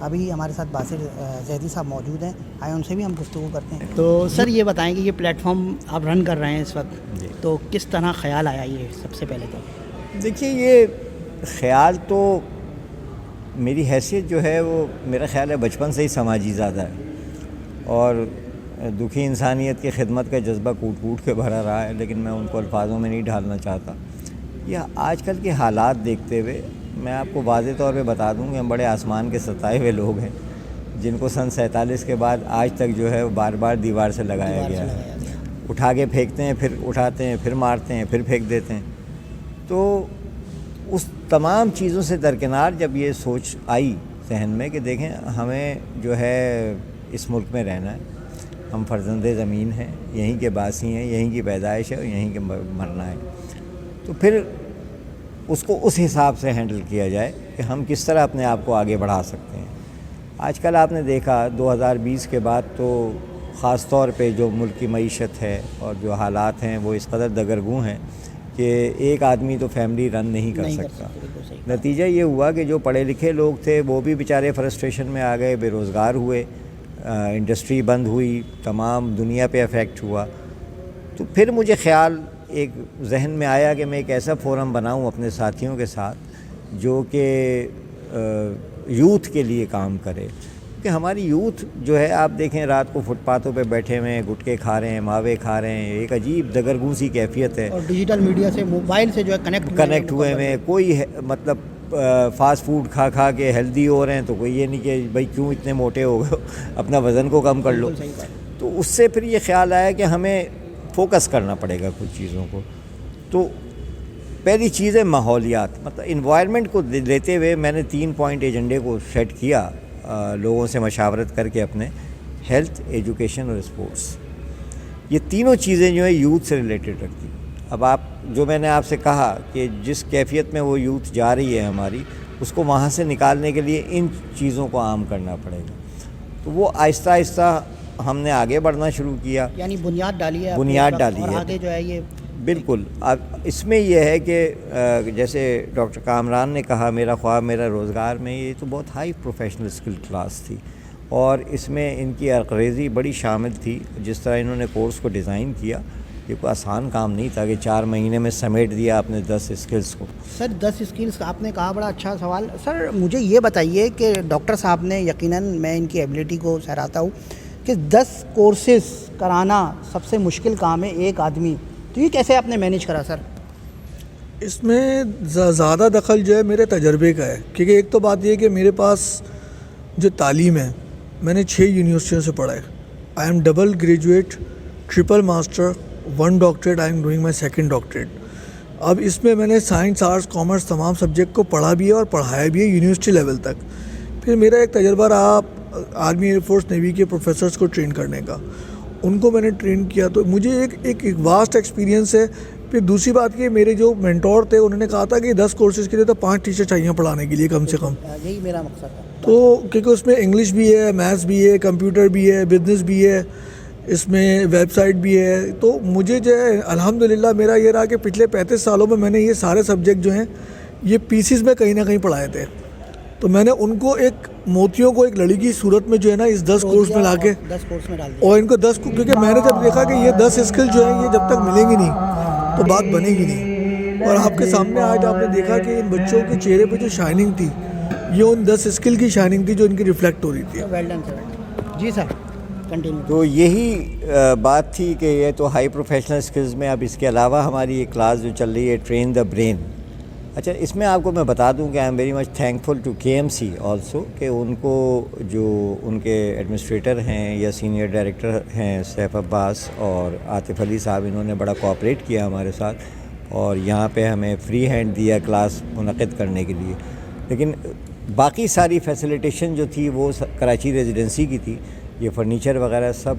ابھی ہمارے ساتھ باسر زیدی صاحب موجود ہیں، آئے ان سے بھی ہم گفتگو کرتے ہیں. تو سر یہ بتائیں کہ یہ پلیٹ فارم آپ رن کر رہے ہیں اس وقت، تو کس طرح خیال آیا یہ سب سے پہلے؟ تو دیکھیے، یہ خیال تو میری حیثیت جو ہے وہ میرا خیال ہے بچپن سے ہی سماجی زیادہ ہے، اور دکھی انسانیت کی خدمت کا جذبہ کوٹ کوٹ کے بھرا رہا ہے، لیکن میں ان کو الفاظوں میں نہیں ڈھالنا چاہتا. یہ آج کل کے حالات دیکھتے ہوئے میں آپ کو واضح طور پہ بتا دوں کہ ہم بڑے آسمان کے ستائے ہوئے لوگ ہیں، جن کو سن 47 کے بعد آج تک جو ہے وہ بار بار دیوار سے لگایا گیا ہے. اٹھا کے پھینکتے ہیں، پھر اٹھاتے ہیں، پھر مارتے ہیں، پھر پھینک دیتے ہیں. تو اس تمام چیزوں سے درکنار جب یہ سوچ آئی ذہن میں کہ دیکھیں ہمیں جو ہے اس ملک میں رہنا ہے، ہم فرزند زمین ہیں، یہیں کے باسی ہیں، یہیں کی پیدائش ہے اور یہیں کے مرنا ہے، تو پھر اس کو اس حساب سے ہینڈل کیا جائے کہ ہم کس طرح اپنے آپ کو آگے بڑھا سکتے ہیں. آج کل آپ نے دیکھا 2020 کے بعد تو خاص طور پہ جو ملک کی معیشت ہے اور جو حالات ہیں وہ اس قدر دگرگوں ہیں کہ ایک آدمی تو فیملی رن نہیں کر سکتا. نتیجہ یہ ہوا کہ جو پڑھے لکھے لوگ تھے وہ بھی بیچارے فرسٹریشن میں آ گئے، بے روزگار ہوئے، انڈسٹری بند ہوئی، تمام دنیا پہ افیکٹ ہوا. تو پھر مجھے خیال ایک ذہن میں آیا کہ میں ایک ایسا فورم بناؤں اپنے ساتھیوں کے ساتھ جو کہ یوتھ کے لیے کام کرے، کہ ہماری یوتھ جو ہے آپ دیکھیں رات کو فٹ پاتھوں پہ بیٹھے ہوئے ہیں، گٹکے کھا رہے ہیں، ماوے کھا رہے ہیں، ایک عجیب دگرگوں سی کیفیت ہے، اور ڈیجیٹل میڈیا سے، موبائل سے جو ہے کنیکٹ ہوئے ہیں. کوئی مطلب فاسٹ فوڈ کھا کھا کے ہیلدی ہو رہے ہیں، تو کوئی یہ نہیں کہ بھائی کیوں اتنے موٹے ہو گئے، اپنا وزن کو کم کر لو. تو اس سے پھر یہ خیال آیا کہ ہمیں فوکس کرنا پڑے گا کچھ چیزوں کو. تو پہلی چیز ہے ماحولیات، مطلب انوائرمنٹ کو لیتے ہوئے میں نے 3 پوائنٹ ایجنڈے کو سیٹ کیا لوگوں سے مشاورت کر کے اپنے: ہیلتھ، ایجوکیشن اور اسپورٹس. یہ تینوں چیزیں جو ہے یوتھ سے ریلیٹڈ رکھتی ہیں. اب آپ جو میں نے آپ سے کہا کہ جس کیفیت میں وہ یوتھ جا رہی ہے ہماری، اس کو وہاں سے نکالنے کے لیے ان چیزوں کو عام کرنا پڑے گا. تو وہ آہستہ آہستہ ہم نے آگے بڑھنا شروع کیا، یعنی بنیاد ڈالی ہے، اور آگے جو ہے یہ بالکل. اب اس میں یہ ہے کہ جیسے ڈاکٹر کامران نے کہا میرا خواب میرا روزگار میں، یہ تو بہت ہائی پروفیشنل اسکل کلاس تھی، اور اس میں ان کی عرقریزی بڑی شامل تھی. جس طرح انہوں نے کورس کو ڈیزائن کیا، یہ کوئی آسان کام نہیں تھا کہ 4 مہینے میں سمیٹ دیا اپنے 10 اسکلس کو. سر 10 اسکلس آپ نے کہا، بڑا اچھا سوال. سر مجھے یہ بتائیے کہ ڈاکٹر صاحب نے، یقیناً میں ان کی ایبلٹی کو سراہتا ہوں کہ 10 کورسز کرانا سب سے مشکل کام ہے ایک آدمی، تو یہ کیسے آپ نے مینیج کرا سر؟ اس میں زیادہ دخل جو ہے میرے تجربے کا ہے، کیونکہ ایک تو بات یہ ہے کہ میرے پاس جو تعلیم ہے، میں نے 6 یونیورسٹیوں سے پڑھا ہے. I am double graduate, triple master, 1 doctorate, I am doing my 2nd doctorate. اب اس میں نے سائنس، آرٹس، کامرس تمام سبجیکٹ کو پڑھا بھی ہے اور پڑھایا بھی ہے یونیورسٹی لیول تک. پھر میرا ایک تجربہ رہا آرمی، ایئر فورس، نیوی کے پروفیسرز کو ٹرین کرنے کا، ان کو میں نے ٹرین کیا، تو مجھے ایک واسٹ ایکسپیرینس ہے. پھر دوسری بات کہ میرے جو مینٹور تھے انہوں نے کہا تھا کہ 10 کورسز کے لیے تو 5 ٹیچر چاہیے پڑھانے کے لیے کم سے کم. یہی میرا مقصد تھا. تو کیونکہ اس میں انگلش بھی ہے، میتھس بھی ہے، کمپیوٹر بھی ہے، بزنس بھی ہے، اس میں ویب سائٹ بھی ہے. تو مجھے جو ہے الحمدللہ میرا یہ رہا کہ پچھلے 35 سالوں میں نے یہ سارے سبجیکٹ جو ہیں یہ پیسز میں کہیں نہ کہیں پڑھائے تھے. تو میں نے ان کو ایک موتیوں کو ایک لڑی کی صورت میں جو ہے نا اس 10 کورس میں لا کے 10 کورس میں ڈال دیا، اور ان کو 10 کیونکہ میں نے جب دیکھا کہ یہ 10 اسکل جو ہیں یہ جب تک ملیں گی نہیں تو بات بنے گی نہیں. اور آپ کے سامنے آج آپ نے دیکھا کہ ان بچوں کے چہرے پہ جو شائننگ تھی یہ ان 10 اسکل کی شائننگ تھی جو ان کی ریفلیکٹ ہو رہی تھی. ویل ڈن سر. جی سر کنٹینیو. تو یہی بات تھی کہ یہ تو ہائی پروفیشنل اسکلز میں. اب اس کے علاوہ ہماری ایک کلاس جو چل رہی ہے ٹرین دا برین. اچھا، اس میں آپ کو میں بتا دوں کہ I am very much thankful to KMC also کہ ان کو جو ان کے ایڈمنسٹریٹر ہیں یا سینئر ڈائریکٹر ہیں سیف عباس اور عاطف علی صاحب، انہوں نے بڑا کوآپریٹ کیا ہمارے ساتھ اور یہاں پہ ہمیں فری ہینڈ دیا کلاس منعقد کرنے کے لیے. لیکن باقی ساری فیسیلیٹیشن جو تھی وہ کراچی ریزیڈنسی کی تھی. یہ فرنیچر وغیرہ سب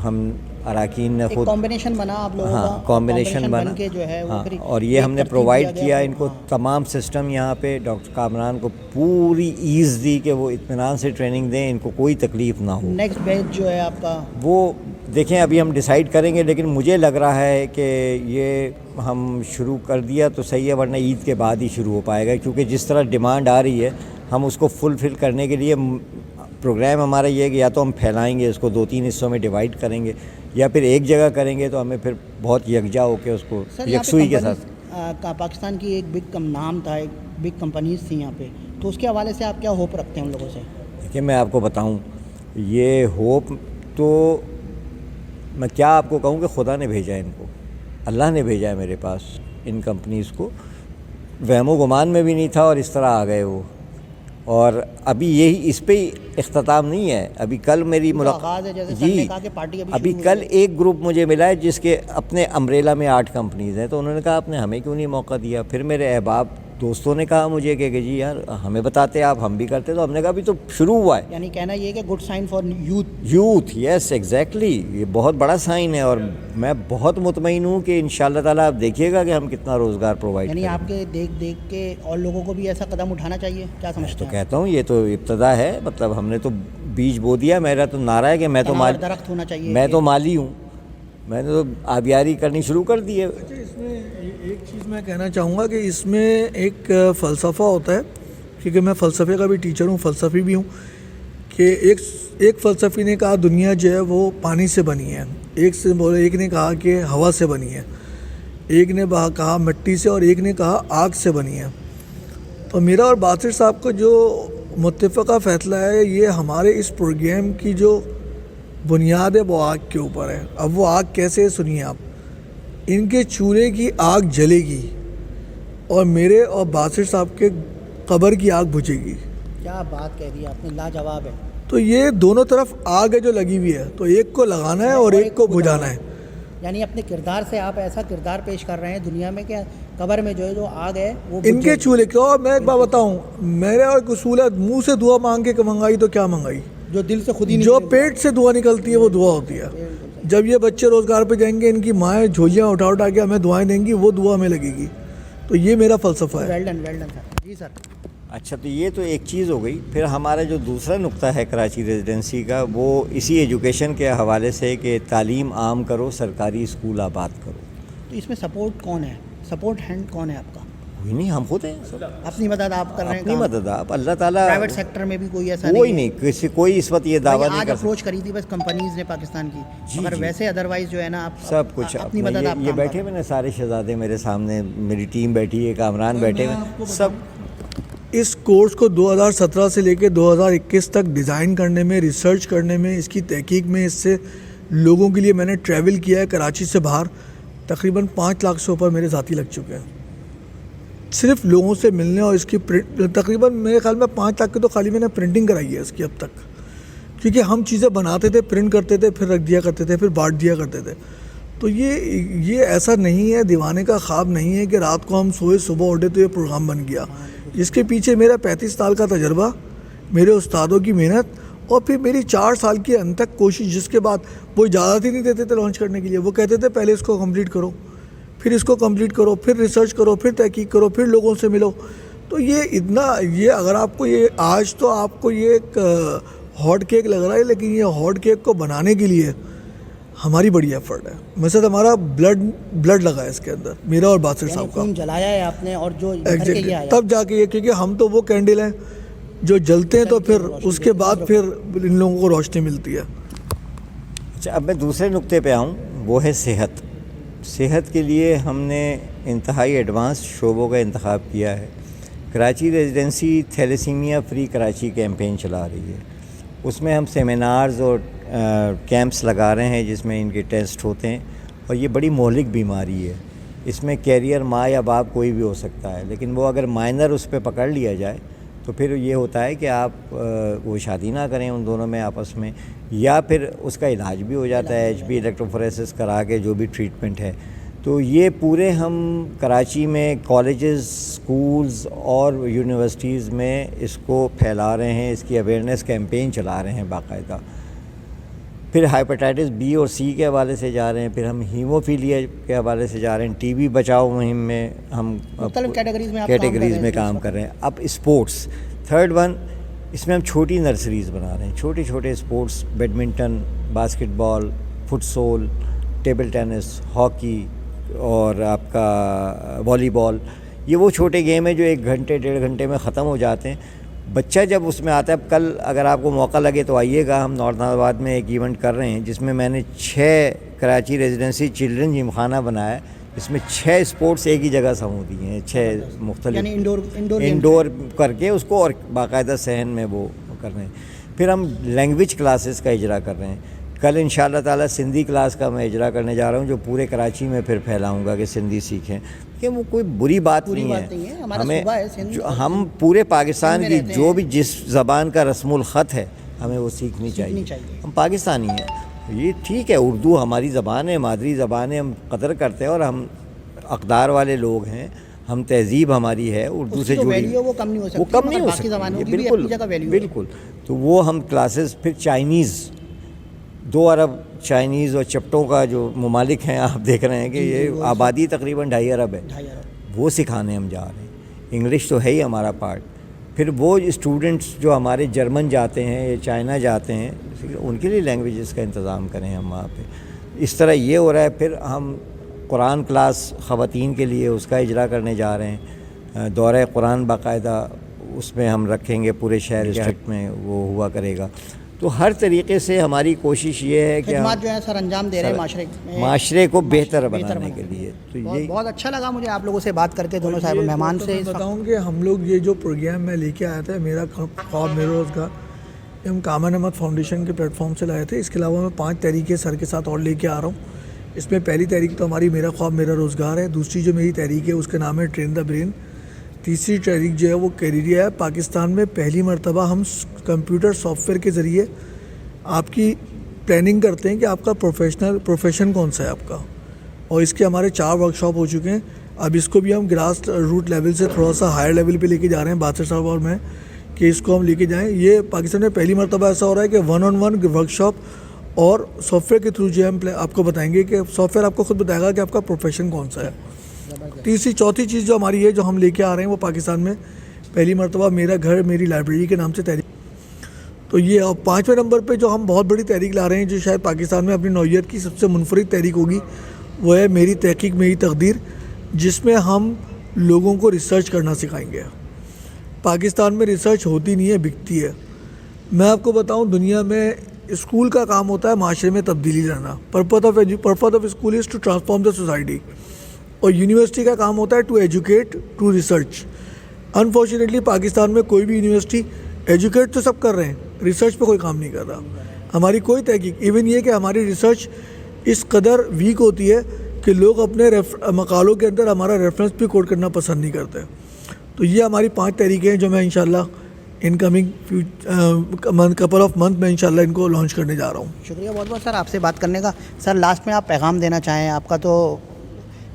ہم اراکین نے خود کمبینیشن بنا آپ لوگوں کا، کمبینیشن بنا کے جو ہے وہ پھر اور یہ ہم نے پرووائڈ کیا ان کو تمام سسٹم. یہاں پہ ڈاکٹر کامران کو پوری ایز دی کہ وہ اطمینان سے ٹریننگ دیں، ان کو کوئی تکلیف نہ ہو. نیکسٹ بیچ جو ہے آپ کا وہ دیکھیں ابھی ہم ڈیسائیڈ کریں گے، لیکن مجھے لگ رہا ہے کہ یہ ہم شروع کر دیا تو صحیح ہے، ورنہ عید کے بعد ہی شروع ہو پائے گا، کیونکہ جس طرح ڈیمانڈ آ رہی ہے ہم اس کو فلفل کرنے کے لیے پروگرام ہمارا یہ ہے کہ یا تو ہم پھیلائیں گے اس کو 2-3 حصوں میں ڈیوائڈ کریں گے, یا پھر ایک جگہ کریں گے تو ہمیں پھر بہت یکجا ہو کے اس کو یکسوئی کے ساتھ. پاکستان کی ایک بگ نام تھا, ایک بگ کمپنیز تھیں یہاں پہ, تو اس کے حوالے سے آپ کیا ہوپ رکھتے ہیں ان لوگوں سے؟ دیکھیں میں آپ کو بتاؤں, یہ ہوپ تو میں کیا آپ کو کہوں کہ خدا نے بھیجا ہے ان کو, اللہ نے بھیجا ہے میرے پاس ان کمپنیز کو. وہم و گمان میں بھی نہیں تھا اور اس طرح آ گئے وہ. اور ابھی یہی اس پہ اختتام نہیں ہے, ابھی کل میری ملاقات, جی ابھی کل ایک گروپ مجھے ملا ہے جس کے اپنے امبریلا میں 8 کمپنیز ہیں, تو انہوں نے کہا آپ نے ہمیں کیوں نہیں موقع دیا. پھر میرے احباب دوستوں نے کہا مجھے کہ جی یار ہمیں بتاتے آپ, ہم بھی کرتے, تو ہم نے کہا ابھی تو شروع ہوا ہے. یعنی کہنا یہ کہ good sign for youth, yes exactly, یہ بہت بڑا سائن ہے. اور میں بہت مطمئن ہوں کہ انشاءاللہ تعالیٰ آپ دیکھیے گا کہ ہم کتنا روزگار پرووائڈ کریں. یعنی آپ کے دیکھ کے اور لوگوں کو بھی ایسا قدم اٹھانا چاہیے, کیا سمجھتے ہیں؟ تو کہتا ہوں یہ تو ابتدا ہے, مطلب ہم نے تو بیج بو دیا. میرا تو نعرہ ہے کہ میں تو درخت ہونا چاہیے, میں تو مالی ہوں, میں نے تو آبیاری کرنی شروع کر دی ہے. اچھا, اس میں ایک چیز میں کہنا چاہوں گا کہ اس میں ایک فلسفہ ہوتا ہے, کیونکہ میں فلسفے کا بھی ٹیچر ہوں, فلسفی بھی ہوں, کہ ایک فلسفی نے کہا دنیا جو ہے وہ پانی سے بنی ہے, ایک نے کہا کہ ہوا سے بنی ہے, ایک نے کہا مٹی سے, اور ایک نے کہا آگ سے بنی ہے. تو میرا اور باسط صاحب کا جو متفقہ فیصلہ ہے, یہ ہمارے اس پروگرام کی جو بنیاد ہے وہ آگ کے اوپر ہے. اب وہ آگ کیسے, سنیے آپ, ان کے چولہے کی آگ جلے گی اور میرے اور باسط صاحب کے قبر کی آگ بجھے گی. کیا بات کہہ دی آپ نے, لاجواب ہے. تو یہ دونوں طرف آگ ہے جو لگی ہوئی ہے, تو ایک کو لگانا ہے اور ایک کو بجھانا ہے. یعنی اپنے کردار سے آپ ایسا کردار پیش کر رہے ہیں دنیا میں کہ قبر میں جو آگ ہے وہ ان کے چولہے کی. اور میں ایک بات بتاؤں, میرا ایک اصول ہے, منہ سے دعا مانگ کے منگائی تو کیا منگائی, جو دل سے خود ہی جو پیٹ سے دعا نکلتی ہے وہ دعا ہوتی ہے. جب یہ بچے روزگار پہ جائیں گے, ان کی مائیں جھولیاں اٹھا کے ہمیں دعائیں دیں گی, وہ دعا ہمیں لگے گی. تو یہ میرا فلسفہ ہے. ویل ڈن سر. جی سر. اچھا, تو یہ تو ایک چیز ہو گئی. پھر ہمارا جو دوسرا نقطہ ہے کراچی ریزیڈنسی کا, وہ اسی ایجوکیشن کے حوالے سے کہ تعلیم عام کرو, سرکاری اسکول آباد کرو. تو اس میں سپورٹ کون ہے, سپورٹ ہینڈ کون ہے آپ کا؟ کوئی نہیں, ہم خود ہیں. اپنی مدد آپ کر رہے ہیں, اپنی مدد آپ, اللہ تعالیٰ. پرائیویٹ سیکٹر میں بھی کوئی ایسا کوئی نہیں, کوئی اس وقت یہ دعویٰ نہیں آج کر اپروچ کری تھی بس کمپنیز نے پاکستان کی, مگر ویسے ادروائز جو ہے نا آپ سب کچھ اپنی مدد آپ یہ بیٹھے ہوئے سارے شہزادے میرے سامنے, میری ٹیم بیٹھی ہے, کامران بیٹھے ہوئے سب. اس کورس کو 2017 سے لے کے 2021 تک ڈیزائن کرنے میں, ریسرچ کرنے میں, اس کی تحقیق میں, اس سے لوگوں کے لیے میں نے ٹریول کیا ہے کراچی سے باہر. تقریباً 5 لاکھ سے اوپر میرے ذاتی لگ چکے ہیں صرف لوگوں سے ملنے, اور اس کی تقریباً میرے خیال میں 5 لاکھ کی تو خالی میں نے پرنٹنگ کرائی ہے اس کی اب تک. کیونکہ ہم چیزیں بناتے تھے, پرنٹ کرتے تھے, پھر رکھ دیا کرتے تھے, پھر بانٹ دیا کرتے تھے. تو یہ ایسا نہیں ہے, دیوانے کا خواب نہیں ہے کہ رات کو ہم سوئے صبح اٹھے تو یہ پروگرام بن گیا. اس کے پیچھے میرا 35 سال کا تجربہ, میرے استادوں کی محنت, اور پھر میری 4 سال کی انتک کوشش, جس کے بعد وہ اجازت ہی نہیں دیتے تھے لانچ کرنے کے لیے. وہ کہتے تھے پہلے اس کو کمپلیٹ کرو, پھر اس کو کمپلیٹ کرو, پھر ریسرچ کرو, پھر تحقیق کرو, پھر لوگوں سے ملو. تو یہ اگر آپ کو یہ آج تو آپ کو یہ ایک ہاٹ کیک لگ رہا ہے, لیکن یہ ہاٹ کیک کو بنانے کے لیے ہماری بڑی ایفرٹ ہے. مثلا ہمارا بلڈ لگا ہے اس کے اندر, میرا اور باسط صاحب کا. خون جلایا ہے آپ نے, اور جو ابھر کے یہ آیا تب جا کے, کیونکہ ہم تو وہ کینڈل ہیں جو جلتے ہیں تو پھر اس کے بعد پھر ان لوگوں کو روشنی ملتی ہے. اچھا, اب میں دوسرے نقطے پہ آؤں, وہ ہے صحت. صحت کے لیے ہم نے انتہائی ایڈوانس شعبوں کا انتخاب کیا ہے. Karachi residency thalassaemia free Karachi campaign چلا رہی ہے. اس میں ہم سیمینارز اور کیمپس لگا رہے ہیں جس میں ان کے ٹیسٹ ہوتے ہیں, اور یہ بڑی مہلک بیماری ہے. اس میں کیریئر ماں یا باپ کوئی بھی ہو سکتا ہے, لیکن وہ اگر مائنر اس پہ پکڑ لیا جائے تو پھر یہ ہوتا ہے کہ آپ وہ شادی نہ کریں ان دونوں میں آپس میں, یا پھر اس کا علاج بھی ہو جاتا ہے HB الیکٹروفوریسس کرا کے, جو بھی ٹریٹمنٹ ہے. تو یہ پورے ہم کراچی میں کالجز, اسکولز اور یونیورسٹیز میں اس کو پھیلا رہے ہیں, اس کی اویئرنیس کیمپین چلا رہے ہیں باقاعدہ. پھر ہیپاٹائٹس B اور C کے حوالے سے جا رہے ہیں, پھر ہم ہیموفیلیا کے حوالے سے جا رہے ہیں, TB بچاؤ مہم میں ہم کیٹیگریز میں کام کر رہے ہیں. اب اسپورٹس, تھرڈ ون, اس میں ہم چھوٹی نرسریز بنا رہے ہیں, چھوٹے چھوٹے sports, badminton, basketball, football, table tennis, hockey اور آپ کا والی بال. یہ وہ چھوٹے گیم ہیں جو 1 گھنٹے 1.5 گھنٹے میں ختم ہو جاتے ہیں, بچہ جب اس میں آتا ہے. کل اگر آپ کو موقع لگے تو آئیے گا, ہم نارتھ آباد میں ایک ایونٹ کر رہے ہیں جس میں میں نے 6 کراچی ریزیڈنسی چلڈرن جم خانہ بنایا ہے. اس میں 6 اسپورٹس ایک ہی جگہ سمو دیے ہیں, 6 مختلف یعنی انڈور کر کے اس کو, اور باقاعدہ صحن میں وہ کر رہے ہیں. پھر ہم لینگویج کلاسز کا اجرا کر رہے ہیں. کل ان شاء اللہ تعالیٰ سندھی کلاس کا میں اجرا کرنے جا رہا ہوں, جو پورے کراچی میں پھر پھیلاؤں گا کہ سندھی سیکھیں, کہ وہ کوئی بری بات نہیں ہے. ہم پورے پاکستان کی جو بھی جس زبان کا رسم الخط ہے ہمیں وہ سیکھنی چاہیے. ہم پاکستانی ہیں, یہ ٹھیک ہے, اردو ہماری زبان ہے, مادری زبان ہے, ہم قدر کرتے ہیں اور ہم اقدار والے لوگ ہیں, ہم تہذیب ہماری ہے اردو سے جڑی, وہ کم نہیں ہو سکتی. بالکل بالکل. تو وہ ہم کلاسز, پھر چائنیز 2 ارب چائنیز اور چپٹوں کا جو ممالک ہیں, آپ دیکھ رہے ہیں کہ یہ آبادی تقریباً 2.5 ارب ہے, وہ سکھانے ہم جا رہے ہیں. انگلش تو ہے ہی ہمارا پارٹ. پھر وہ اسٹوڈنٹس جو ہمارے جرمن جاتے ہیں یا چائنا جاتے ہیں, ان کے لیے لینگویجز کا انتظام کریں ہم وہاں پہ. اس طرح یہ ہو رہا ہے. پھر ہم قرآن کلاس خواتین کے لیے اس کا اجرا کرنے جا رہے ہیں. دورہ قرآن باقاعدہ اس میں ہم رکھیں گے, پورے شہر ڈسٹرکٹ میں وہ ہوا کرے گا. تو ہر طریقے سے ہماری کوشش یہ ہے کہ خدمات جو ہے سر انجام دے رہے ہیں معاشرے کو بہتر بنانے کے لیے. تو یہ بہت اچھا لگا مجھے آپ لوگوں سے بات کر کے, دونوں صاحب مہمان سے. بتاؤں کہ ہم لوگ یہ جو پروگرام میں لے کے آیا تھا, میرا خواب میرا روزگار, یہ ہم کامن احمد فاؤنڈیشن کے پلیٹ فارم سے لائے تھے. اس کے علاوہ میں 5 تحریکیں سر کے ساتھ اور لے کے آ رہا ہوں. اس میں پہلی تحریک تو ہماری میرا خواب میرا روزگار ہے. دوسری جو میری تحریک ہے اس کا نام ہے ٹرین دا برین. تیسری تحریک جو ہے وہ کیریئر ہے. پاکستان میں پہلی مرتبہ ہم کمپیوٹر سافٹ ویئر کے ذریعے آپ کی پلاننگ کرتے ہیں کہ آپ کا پروفیشن کون سا ہے آپ کا, اور اس کے ہمارے 4 ورکشاپ ہو چکے ہیں. اب اس کو بھی ہم گراس روٹ لیول سے تھوڑا سا ہائر لیول پہ لے کے جا رہے ہیں, بادشاہ صاحب اور میں, کہ اس کو ہم لے کے جائیں. یہ پاکستان میں پہلی مرتبہ ایسا ہو رہا ہے کہ 1-on-1 ورکشاپ اور سافٹ ویئر کے تھرو جو ہم آپ کو بتائیں گے کہ سافٹ ویئر آپ کو خود بتائے گا کہ آپ کا پروفیشن کون سا ہے. تیسری چوتھی چیز جو ہماری ہے جو ہم لے کے آ رہے ہیں وہ پاکستان میں پہلی مرتبہ میرا گھر میری لائبریری کے نام سے تحریک. تو یہ 5ویں نمبر پہ جو ہم بہت بڑی تحریک لا رہے ہیں, جو شاید پاکستان میں اپنی نوعیت کی سب سے منفرد تحریک ہوگی, وہ ہے میری تحقیق میری تقدیر, جس میں ہم لوگوں کو ریسرچ کرنا سکھائیں گے. پاکستان میں ریسرچ ہوتی نہیں ہے, بکتی ہے. میں آپ کو بتاؤں, دنیا میں اسکول کا کام ہوتا ہے معاشرے میں تبدیلی لانا. Purpose of school is to transform the society, اور یونیورسٹی کا کام ہوتا ہے to educate to research. Unfortunately Pakistan میں کوئی بھی یونیورسٹی ایجوکیٹ تو سب کر رہے ہیں, ریسرچ پہ کوئی کام نہیں کر رہا. ہماری کوئی تحقیق, ایون یہ کہ ہماری ریسرچ اس قدر ویک ہوتی ہے کہ لوگ اپنے مقالوں کے اندر ہمارا ریفرنس بھی کوٹ کرنا پسند نہیں کرتے. تو یہ ہماری 5 تحریکیں ہیں جو میں انشاءاللہ in coming couple of month میں انشاءاللہ ان کو لانچ کرنے جا رہا ہوں. شکریہ بہت بہت سر آپ سے بات کرنے کا. سر لاسٹ میں آپ پیغام دینا چاہیں, آپ کا تو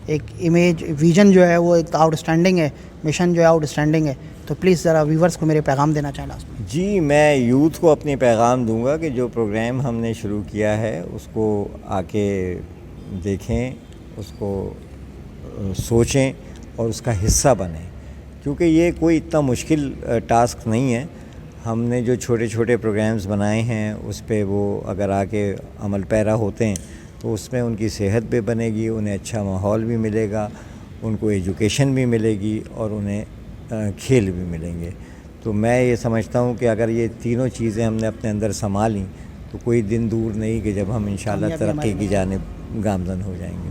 ایک امیج ویژن جو ہے وہ ایک آؤٹ اسٹینڈنگ ہے, مشن جو ہے آؤٹ اسٹینڈنگ ہے, تو پلیز ذرا ویورز کو میرے پیغام دینا چاہیں لاسٹ میں. جی, میں یوتھ کو اپنے پیغام دوں گا کہ جو پروگرام ہم نے شروع کیا ہے اس کو آ کے دیکھیں, اس کو سوچیں اور اس کا حصہ بنیں, کیونکہ یہ کوئی اتنا مشکل ٹاسک نہیں ہے. ہم نے جو چھوٹے چھوٹے پروگرامز بنائے ہیں اس پہ وہ اگر آ کے عمل پیرا ہوتے ہیں تو اس میں ان کی صحت بھی بنے گی, انہیں اچھا ماحول بھی ملے گا, ان کو ایجوکیشن بھی ملے گی اور انہیں کھیل بھی ملیں گے. تو میں یہ سمجھتا ہوں کہ اگر یہ تینوں چیزیں ہم نے اپنے اندر سنبھالیں تو کوئی دن دور نہیں کہ جب ہم انشاءاللہ ترقی کی جانب گامزن ہو جائیں گے.